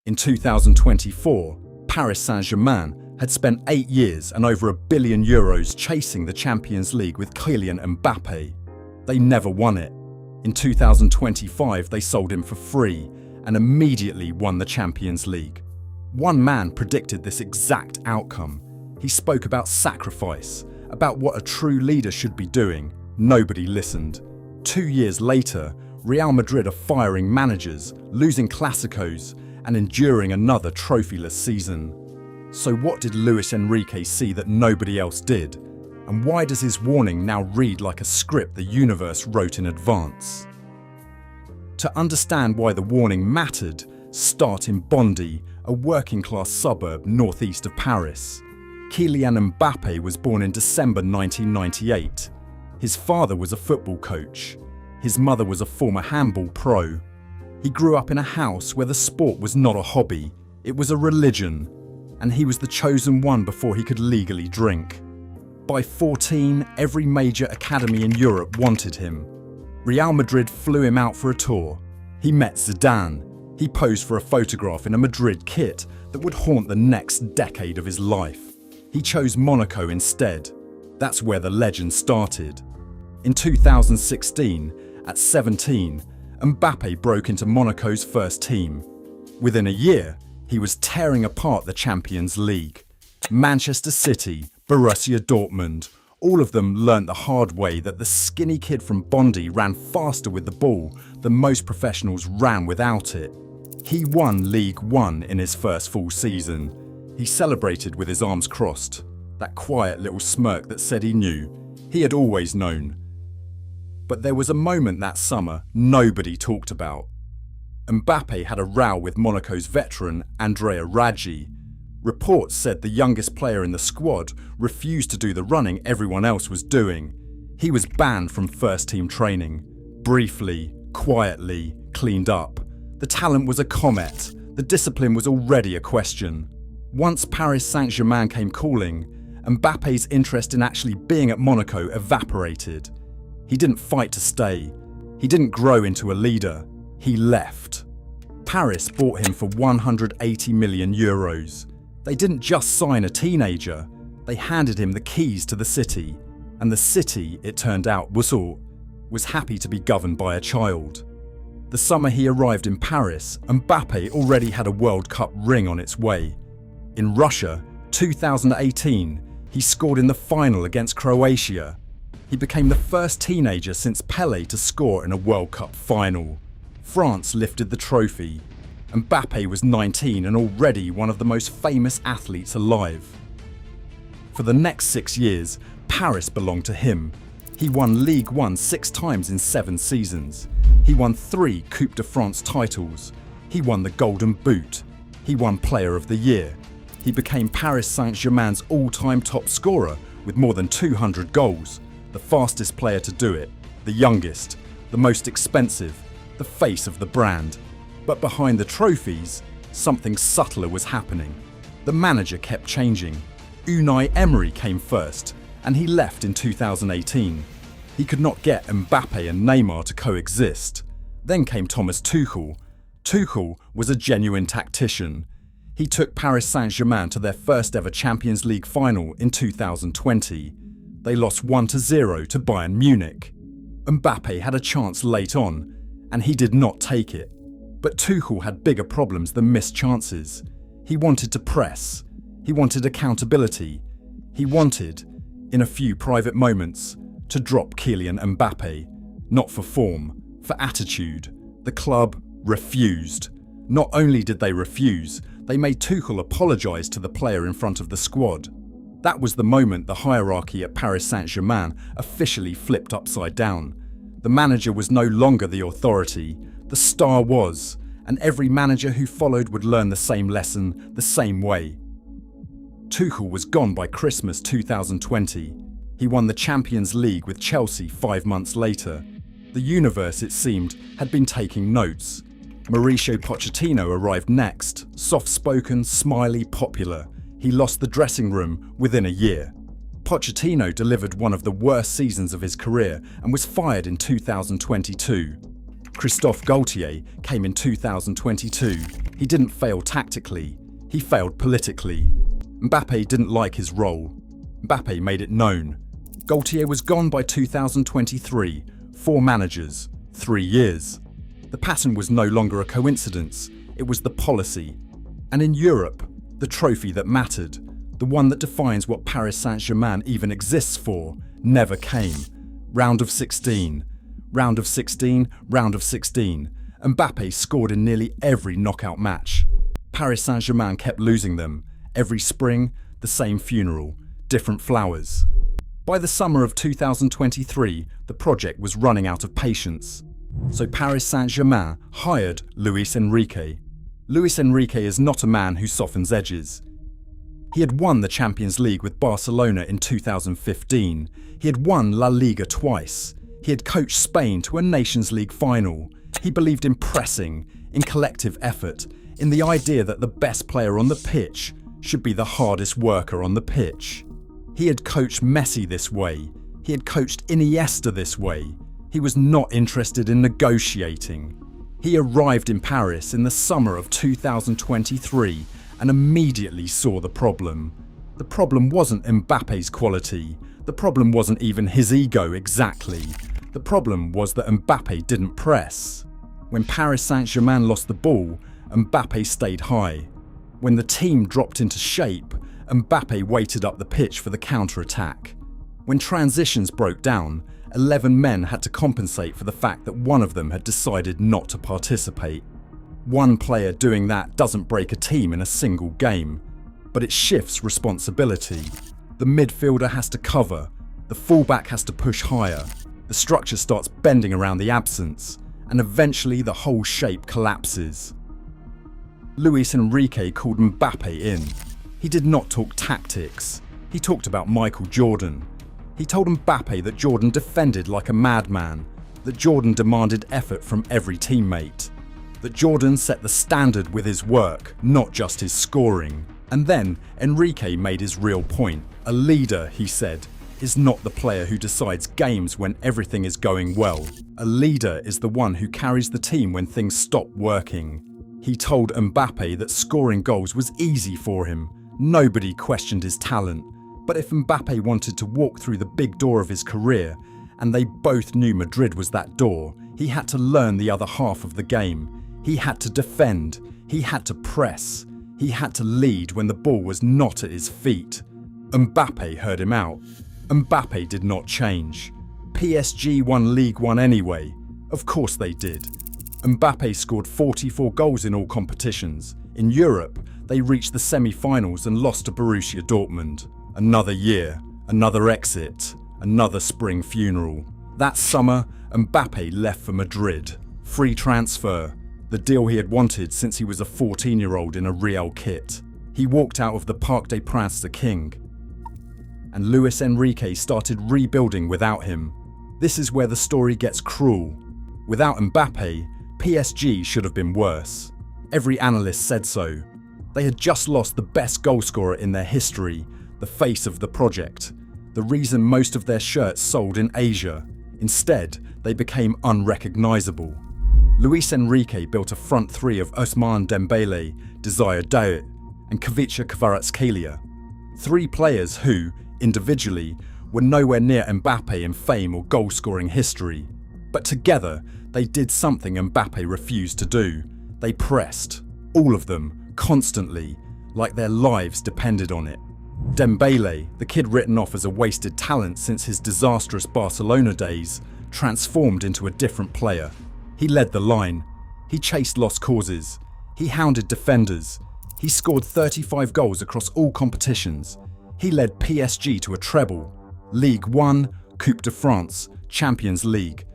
In 2024, Paris Saint-Germain had spent 8 years and over €1 billion chasing the Champions League with Kylian Mbappe. They never won it. In 2025, they sold him for free and immediately won the Champions League. One man predicted this exact outcome. He spoke about sacrifice, about what a true leader should be doing. Nobody listened. 2 years later, Real Madrid are firing managers, losing Clásicos, and enduring another trophyless season. So what did Luis Enrique see that nobody else did? And why does his warning now read like a script the universe wrote in advance? To understand why the warning mattered, start in Bondy, a working-class suburb northeast of Paris. Kylian Mbappe was born in December 1998. His father was a football coach. His mother was a former handball pro. He grew up in a house where the sport was not a hobby, it was a religion, and he was the chosen one before he could legally drink. By 14, every major academy in Europe wanted him. Real Madrid flew him out for a tour. He met Zidane. He posed for a photograph in a Madrid kit that would haunt the next decade of his life. He chose Monaco instead. That's where the legend started. In 2016, at 17, Mbappe broke into Monaco's first team. Within a year, he was tearing apart the Champions League. Manchester City, Borussia Dortmund, all of them learnt the hard way that the skinny kid from Bondy ran faster with the ball than most professionals ran without it. He won League One in his first full season. He celebrated with his arms crossed, that quiet little smirk that said he knew. He had always known. But there was a moment that summer nobody talked about. Mbappe had a row with Monaco's veteran Andrea Raggi. Reports said the youngest player in the squad refused to do the running everyone else was doing. He was banned from first-team training. Briefly, quietly, cleaned up. The talent was a comet. The discipline was already a question. Once Paris Saint-Germain came calling, Mbappe's interest in actually being at Monaco evaporated. He didn't fight to stay. He didn't grow into a leader. He left. Paris bought him for €180 million. They didn't just sign a teenager. They handed him the keys to the city. And the city, it turned out, was happy to be governed by a child. The summer he arrived in Paris, Mbappe already had a World Cup ring on its way. In Russia, 2018, he scored in the final against Croatia. He became the first teenager since Pelé to score in a World Cup final. France lifted the trophy. Mbappe was 19 and already one of the most famous athletes alive. For the next 6 years, Paris belonged to him. He won League One 6 times in 7 seasons. He won 3 Coupe de France titles. He won the Golden Boot. He won Player of the Year. He became Paris Saint-Germain's all-time top scorer with more than 200 goals. The fastest player to do it, the youngest, the most expensive, the face of the brand. But behind the trophies, something subtler was happening. The manager kept changing. Unai Emery came first, and he left in 2018. He could not get Mbappe and Neymar to coexist. Then came Thomas Tuchel. Tuchel was a genuine tactician. He took Paris Saint-Germain to their first ever Champions League final in 2020. They lost 1-0 to Bayern Munich. Mbappe had a chance late on, and he did not take it. But Tuchel had bigger problems than missed chances. He wanted to press. He wanted accountability. He wanted, in a few private moments, to drop Kylian Mbappe. Not for form, for attitude. The club refused. Not only did they refuse, they made Tuchel apologise to the player in front of the squad. That was the moment the hierarchy at Paris Saint-Germain officially flipped upside down. The manager was no longer the authority, the star was, and every manager who followed would learn the same lesson, the same way. Tuchel was gone by Christmas 2020. He won the Champions League with Chelsea 5 months later. The universe, it seemed, had been taking notes. Mauricio Pochettino arrived next, soft-spoken, smiley, popular. He lost the dressing room within a year. Pochettino delivered one of the worst seasons of his career and was fired in 2022. Christophe Galtier came in 2022. He didn't fail tactically, he failed politically. Mbappe didn't like his role. Mbappe made it known. Gaultier was gone by 2023, 4 managers, 3 years. The pattern was no longer a coincidence, it was the policy. And in Europe, the trophy that mattered, the one that defines what Paris Saint-Germain even exists for, never came. Round of 16, round of 16, round of 16. Mbappe scored in nearly every knockout match. Paris Saint-Germain kept losing them. Every spring, the same funeral, different flowers. By the summer of 2023, the project was running out of patience. So Paris Saint-Germain hired Luis Enrique. Luis Enrique is not a man who softens edges. He had won the Champions League with Barcelona in 2015. He had won La Liga twice. He had coached Spain to a Nations League final. He believed in pressing, in collective effort, in the idea that the best player on the pitch should be the hardest worker on the pitch. He had coached Messi this way. He had coached Iniesta this way. He was not interested in negotiating. He arrived in Paris in the summer of 2023 and immediately saw the problem. The problem wasn't Mbappe's quality. The problem wasn't even his ego exactly. The problem was that Mbappe didn't press. When Paris Saint-Germain lost the ball, Mbappe stayed high. When the team dropped into shape, Mbappe waited up the pitch for the counter-attack. When transitions broke down, 11 men had to compensate for the fact that one of them had decided not to participate. One player doing that doesn't break a team in a single game, but it shifts responsibility. The midfielder has to cover, the fullback has to push higher, the structure starts bending around the absence, and eventually the whole shape collapses. Luis Enrique called Mbappe in. He did not talk tactics. He talked about Michael Jordan. He told Mbappe that Jordan defended like a madman, that Jordan demanded effort from every teammate, that Jordan set the standard with his work, not just his scoring. And then Enrique made his real point. A leader, he said, is not the player who decides games when everything is going well. A leader is the one who carries the team when things stop working. He told Mbappe that scoring goals was easy for him. Nobody questioned his talent. But if Mbappe wanted to walk through the big door of his career, and they both knew Madrid was that door, he had to learn the other half of the game. He had to defend. He had to press. He had to lead when the ball was not at his feet. Mbappe heard him out. Mbappe did not change. PSG won League One anyway. Of course they did. Mbappe scored 44 goals in all competitions. In Europe, they reached the semi-finals and lost to Borussia Dortmund. Another year, another exit, another spring funeral. That summer, Mbappe left for Madrid. Free transfer, the deal he had wanted since he was a 14-year-old in a Real kit. He walked out of the Parc des Princes a king. And Luis Enrique started rebuilding without him. This is where the story gets cruel. Without Mbappe, PSG should have been worse. Every analyst said so. They had just lost the best goalscorer in their history, the face of the project, the reason most of their shirts sold in Asia. Instead, they became unrecognizable. Luis Enrique built a front three of Ousmane Dembele, Desire Douet, and Kvicha Kvaratskhelia. 3 players who, individually, were nowhere near Mbappe in fame or goal-scoring history. But together, they did something Mbappe refused to do. They pressed, all of them, constantly, like their lives depended on it. Dembele, the kid written off as a wasted talent since his disastrous Barcelona days, transformed into a different player. He led the line. He chased lost causes. He hounded defenders. He scored 35 goals across all competitions. He led PSG to a treble. Ligue 1, Coupe de France, Champions League.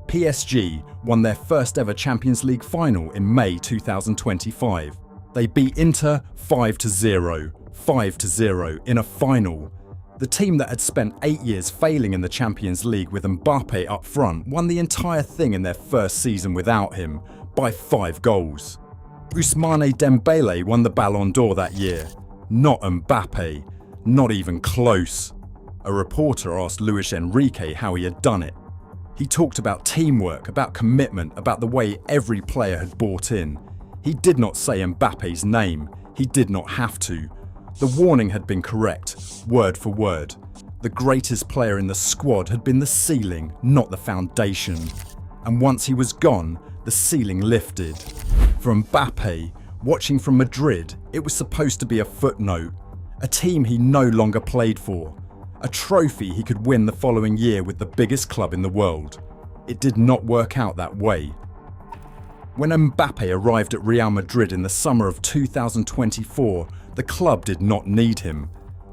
PSG won their first ever Champions League final in May 2025. They beat Inter 5-0. 5-0 in a final. The team that had spent 8 years failing in the Champions League with Mbappe up front won the entire thing in their first season without him by 5 goals. Ousmane Dembele won the Ballon d'Or that year. Not Mbappe. Not even close. A reporter asked Luis Enrique how he had done it. He talked about teamwork, about commitment, about the way every player had bought in. He did not say Mbappe's name. He did not have to. The warning had been correct, word for word. The greatest player in the squad had been the ceiling, not the foundation. And once he was gone, the ceiling lifted. For Mbappe, watching from Madrid, it was supposed to be a footnote, a team he no longer played for, a trophy he could win the following year with the biggest club in the world. It did not work out that way. When Mbappe arrived at Real Madrid in the summer of 2024, the club did not need him.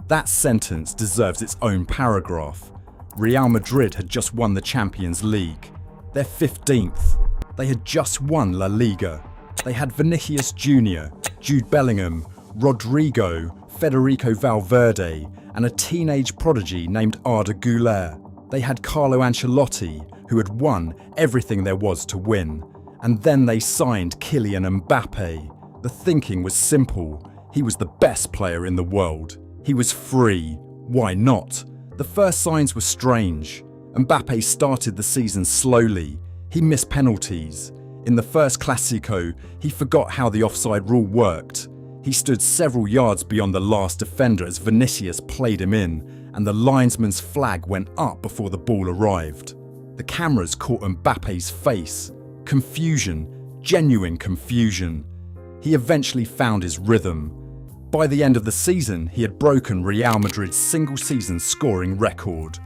That sentence deserves its own paragraph. Real Madrid had just won the Champions League. They're 15th. They had just won La Liga. They had Vinicius Jr., Jude Bellingham, Rodrigo, Federico Valverde, and a teenage prodigy named Arda Güler. They had Carlo Ancelotti, who had won everything there was to win. And then they signed Kylian Mbappe. The thinking was simple. He was the best player in the world. He was free. Why not? The first signs were strange. Mbappe started the season slowly. He missed penalties. In the first Clásico, he forgot how the offside rule worked. He stood several yards beyond the last defender as Vinicius played him in, and the linesman's flag went up before the ball arrived. The cameras caught Mbappe's face. Confusion, genuine confusion. He eventually found his rhythm. By the end of the season, he had broken Real Madrid's single-season scoring record.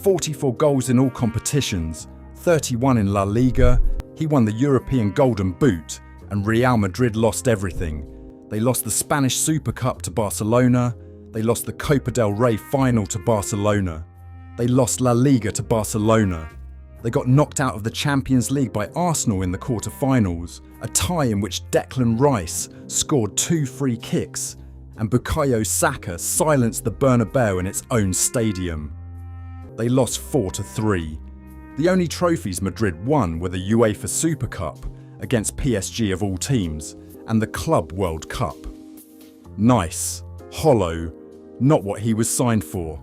44 goals in all competitions, 31 in La Liga. He won the European Golden Boot, and Real Madrid lost everything. They lost the Spanish Super Cup to Barcelona. They lost the Copa del Rey final to Barcelona. They lost La Liga to Barcelona. They got knocked out of the Champions League by Arsenal in the quarter-finals, a tie in which Declan Rice scored 2 free kicks, and Bukayo Saka silenced the Bernabeu in its own stadium. They lost 4-3. The only trophies Madrid won were the UEFA Super Cup, against PSG of all teams, and the Club World Cup. Nice, hollow, not what he was signed for.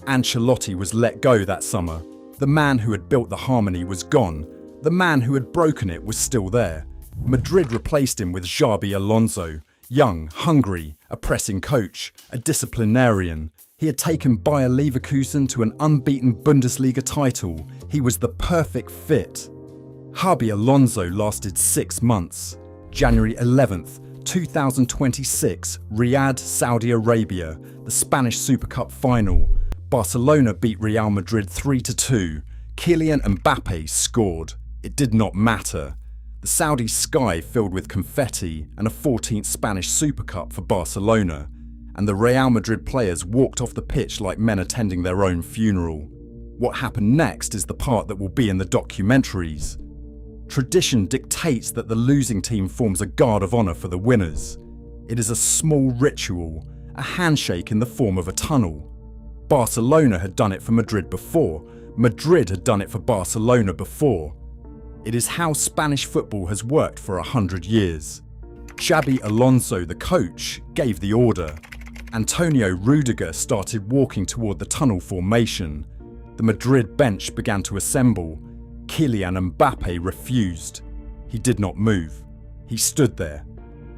Ancelotti was let go that summer. The man who had built the harmony was gone. The man who had broken it was still there. Madrid replaced him with Xabi Alonso, young, hungry, a pressing coach, a disciplinarian. He had taken Bayer Leverkusen to an unbeaten Bundesliga title. He was the perfect fit. Xabi Alonso lasted 6 months. January 11th, 2026, Riyadh, Saudi Arabia, the Spanish Super Cup final. Barcelona beat Real Madrid 3-2. Kylian Mbappe scored. It did not matter. The Saudi sky filled with confetti and a 14th Spanish Super Cup for Barcelona, and the Real Madrid players walked off the pitch like men attending their own funeral. What happened next is the part that will be in the documentaries. Tradition dictates that the losing team forms a guard of honour for the winners. It is a small ritual, a handshake in the form of a tunnel. Barcelona had done it for Madrid before. Madrid had done it for Barcelona before. It is how Spanish football has worked for 100 years. Xabi Alonso, the coach, gave the order. Antonio Rudiger started walking toward the tunnel formation. The Madrid bench began to assemble. Kylian Mbappe refused. He did not move. He stood there.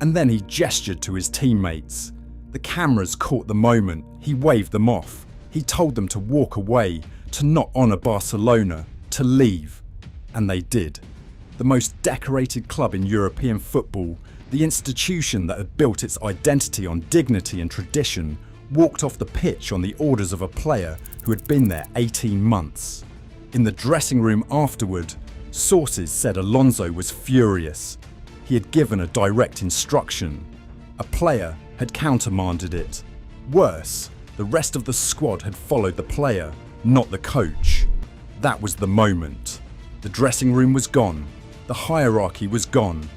And then he gestured to his teammates. The cameras caught the moment. He waved them off. He told them to walk away, to not honour Barcelona, to leave. And they did. The most decorated club in European football, the institution that had built its identity on dignity and tradition, walked off the pitch on the orders of a player who had been there 18 months. In the dressing room afterward, sources said Alonso was furious. He had given a direct instruction. A player had countermanded it. Worse, the rest of the squad had followed the player, not the coach. That was the moment. The dressing room was gone. The hierarchy was gone.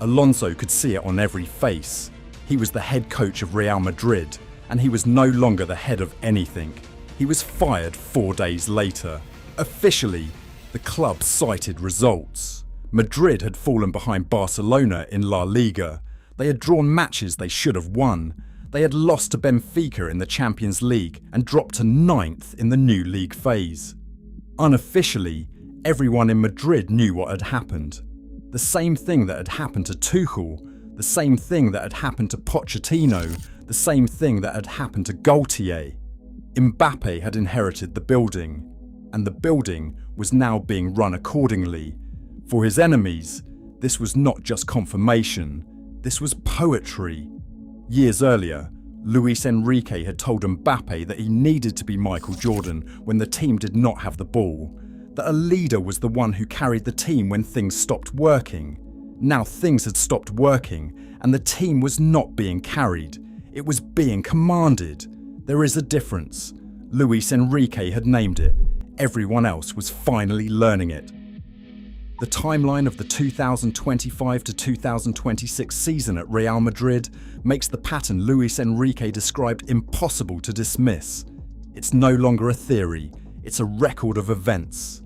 Alonso could see it on every face. He was the head coach of Real Madrid, and he was no longer the head of anything. He was fired 4 days later. Officially, the club cited results. Madrid had fallen behind Barcelona in La Liga. They had drawn matches they should have won. They had lost to Benfica in the Champions League and dropped to 9th in the new league phase. Unofficially, everyone in Madrid knew what had happened. The The same thing that had happened to Tuchel, the same thing that had happened to Pochettino, the same thing that had happened to Gaultier. Mbappe had inherited the building, and the building was now being run accordingly. For his enemies, this was not just confirmation, this was poetry. Years earlier, Luis Enrique had told Mbappe that he needed to be Michael Jordan when the team did not have the ball, that a leader was the one who carried the team when things stopped working. Now things had stopped working, and the team was not being carried, it was being commanded. There is a difference. Luis Enrique had named it. Everyone else was finally learning it. The timeline of the 2025 to 2026 season at Real Madrid makes the pattern Luis Enrique described impossible to dismiss. It's no longer a theory, it's a record of events.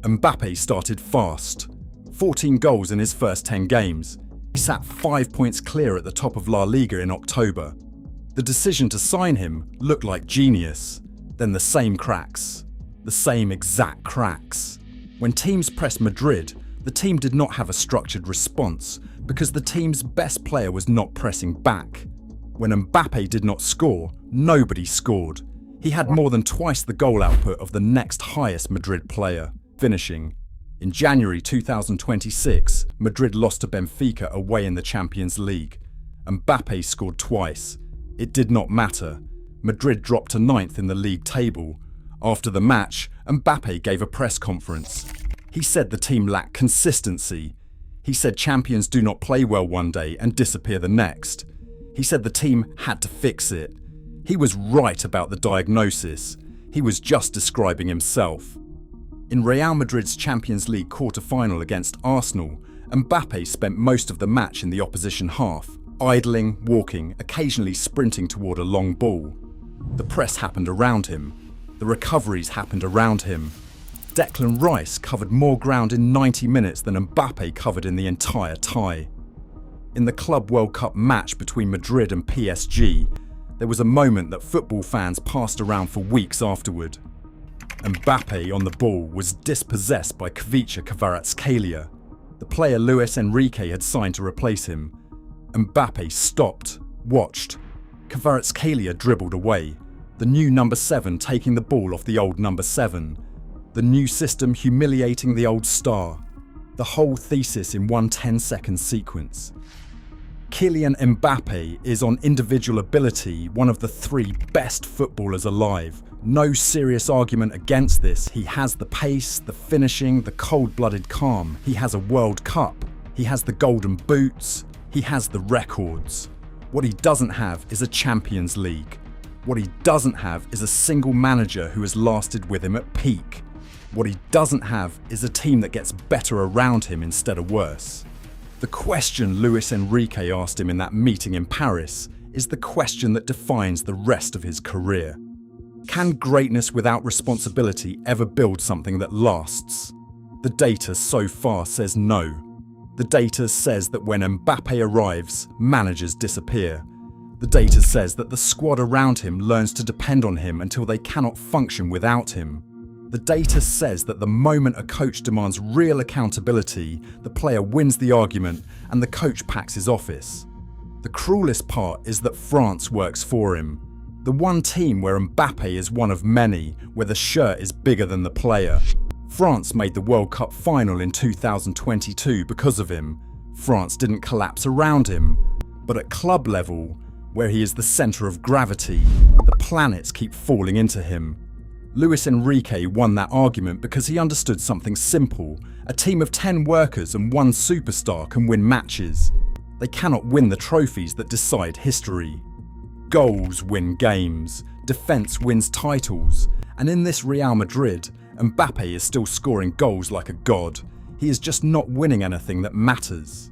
Mbappe started fast. 14 goals in his first 10 games. He sat 5 points clear at the top of La Liga in October. The decision to sign him looked like genius. Then the same cracks. The same exact cracks. When teams pressed Madrid, the team did not have a structured response because the team's best player was not pressing back. When Mbappe did not score, nobody scored. He had more than twice the goal output of the next highest Madrid player, finishing. In January 2026, Madrid lost to Benfica away in the Champions League. Mbappe scored twice. It did not matter. Madrid dropped to 9th in the league table. After the match, Mbappe gave a press conference. He said the team lacked consistency. He said champions do not play well one day and disappear the next. He said the team had to fix it. He was right about the diagnosis. He was just describing himself. In Real Madrid's Champions League quarter-final against Arsenal, Mbappe spent most of the match in the opposition half, idling, walking, occasionally sprinting toward a long ball. The press happened around him. The recoveries happened around him. Declan Rice covered more ground in 90 minutes than Mbappe covered in the entire tie. In the Club World Cup match between Madrid and PSG, there was a moment that football fans passed around for weeks afterward. Mbappe on the ball was dispossessed by Kvicha Kvaratskhelia, the player Luis Enrique had signed to replace him. Mbappe stopped, watched. Kvaratskhelia dribbled away, the new number 7 taking the ball off the old number 7. The new system humiliating the old star. The whole thesis in one 10-second sequence. Kylian Mbappe is on individual ability one of the 3 best footballers alive. No serious argument against this. He has the pace, the finishing, the cold-blooded calm. He has a World Cup. He has the golden boots. He has the records. What he doesn't have is a Champions League. What he doesn't have is a single manager who has lasted with him at peak. What he doesn't have is a team that gets better around him instead of worse. The question Luis Enrique asked him in that meeting in Paris is the question that defines the rest of his career. Can greatness without responsibility ever build something that lasts? The data so far says no. The data says that when Mbappe arrives, managers disappear. The data says that the squad around him learns to depend on him until they cannot function without him. The data says that the moment a coach demands real accountability, the player wins the argument and the coach packs his office. The cruelest part is that France works for him. The one team where Mbappe is one of many, where the shirt is bigger than the player. France made the World Cup final in 2022 because of him. France didn't collapse around him. But at club level, where he is the centre of gravity, the planets keep falling into him. Luis Enrique won that argument because he understood something simple. A team of 10 workers and 1 superstar can win matches. They cannot win the trophies that decide history. Goals win games, defence wins titles, and in this Real Madrid, Mbappe is still scoring goals like a god. He is just not winning anything that matters.